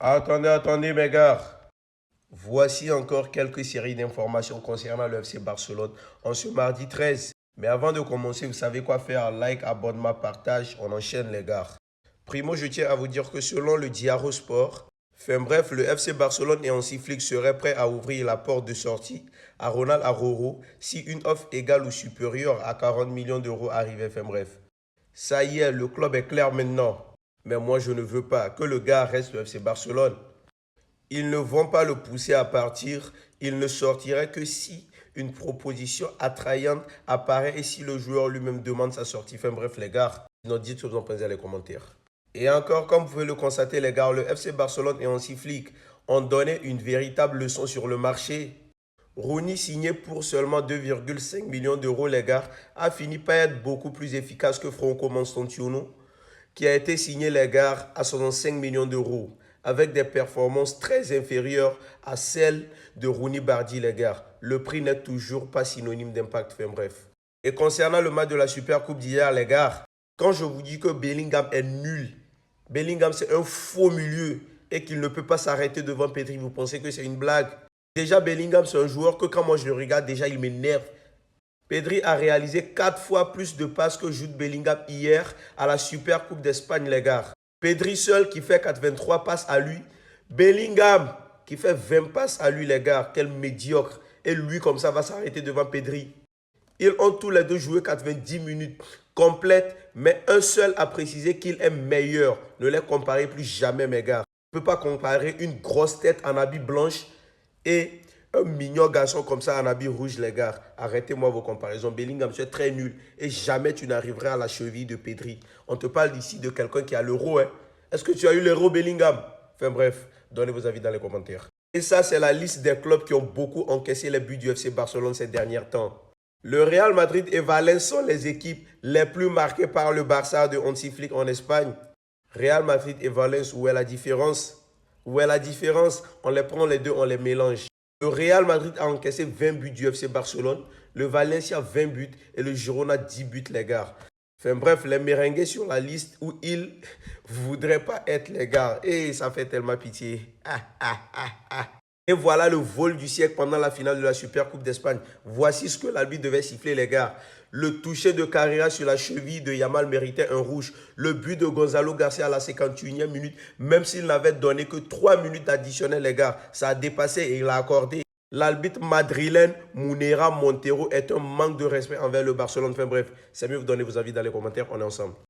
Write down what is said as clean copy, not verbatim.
Attendez mes gars. Voici encore quelques séries d'informations concernant le FC Barcelone en ce mardi 13. Mais avant de commencer, vous savez quoi faire? Like, abonnement, partage, on enchaîne les gars. Primo, je tiens à vous dire que selon le Diario Sport, bref, le FC Barcelone et Hansi Flick seraient prêts à ouvrir la porte de sortie à Ronald Arroyo si une offre égale ou supérieure à 40 millions d'euros arrivait. Bref, ça y est, le club est clair maintenant. Mais moi, je ne veux pas que le gars reste le FC Barcelone. Ils ne vont pas le pousser à partir. Il ne sortirait que si une proposition attrayante apparaît et si le joueur lui-même demande sa sortie. Bref, les gars, dites ce que vous en pensez dans les commentaires. Et encore, comme vous pouvez le constater, les gars, le FC Barcelone et Hansi Flick ont donné une véritable leçon sur le marché. Rooney, signé pour seulement 2,5 millions d'euros, les gars, a fini par être beaucoup plus efficace que Franco Manstantuono, qui a été signé, les gars, à 65 millions d'euros, avec des performances très inférieures à celles de Rooney Bardi, les gars. Le prix n'est toujours pas synonyme d'impact. Bref. Et concernant le match de la Super Coupe d'hier, les gars, quand je vous dis que Bellingham est nul, Bellingham c'est un faux milieu et qu'il ne peut pas s'arrêter devant Pedri, vous pensez que c'est une blague? Déjà, Bellingham, c'est un joueur que quand moi je le regarde, déjà il m'énerve. Pedri a réalisé 4 fois plus de passes que Jude Bellingham hier à la Super Coupe d'Espagne, les gars. Pedri seul qui fait 83 passes à lui. Bellingham qui fait 20 passes à lui, les gars. Quel médiocre. Et lui, comme ça, va s'arrêter devant Pedri. Ils ont tous les deux joué 90 minutes complètes, mais un seul a précisé qu'il est meilleur. Ne les comparez plus jamais, mes gars. On ne peut pas comparer une grosse tête en habit blanche et un mignon garçon comme ça en habit rouge, les gars. Arrêtez-moi vos comparaisons. Bellingham, tu es très nul. Et jamais tu n'arriveras à la cheville de Pedri. On te parle ici de quelqu'un qui a l'euro. Hein. Est-ce que tu as eu l'euro, Bellingham? Bref, donnez vos avis dans les commentaires. Et ça, c'est la liste des clubs qui ont beaucoup encaissé les buts du FC Barcelone ces derniers temps. Le Real Madrid et Valence sont les équipes les plus marquées par le Barça de Hansi Flick en Espagne. Real Madrid et Valence, où est la différence? Où est la différence? On les prend les deux, on les mélange. Le Real Madrid a encaissé 20 buts du FC Barcelone, le Valencia 20 buts et le Girona 10 buts, les gars. Bref, les merengues sur la liste où ils ne voudraient pas être, les gars. Et ça fait tellement pitié. Et voilà le vol du siècle pendant la finale de la Super Coupe d'Espagne. Voici ce que l'arbitre devait siffler, les gars. Le toucher de Carrera sur la cheville de Yamal méritait un rouge. Le but de Gonzalo Garcia à la 51e minute, même s'il n'avait donné que 3 minutes additionnelles, les gars, ça a dépassé et il a accordé. L'arbitre madrilène Munera Montero est un manque de respect envers le Barcelone. Bref, c'est mieux, vous donnez vos avis dans les commentaires. On est ensemble.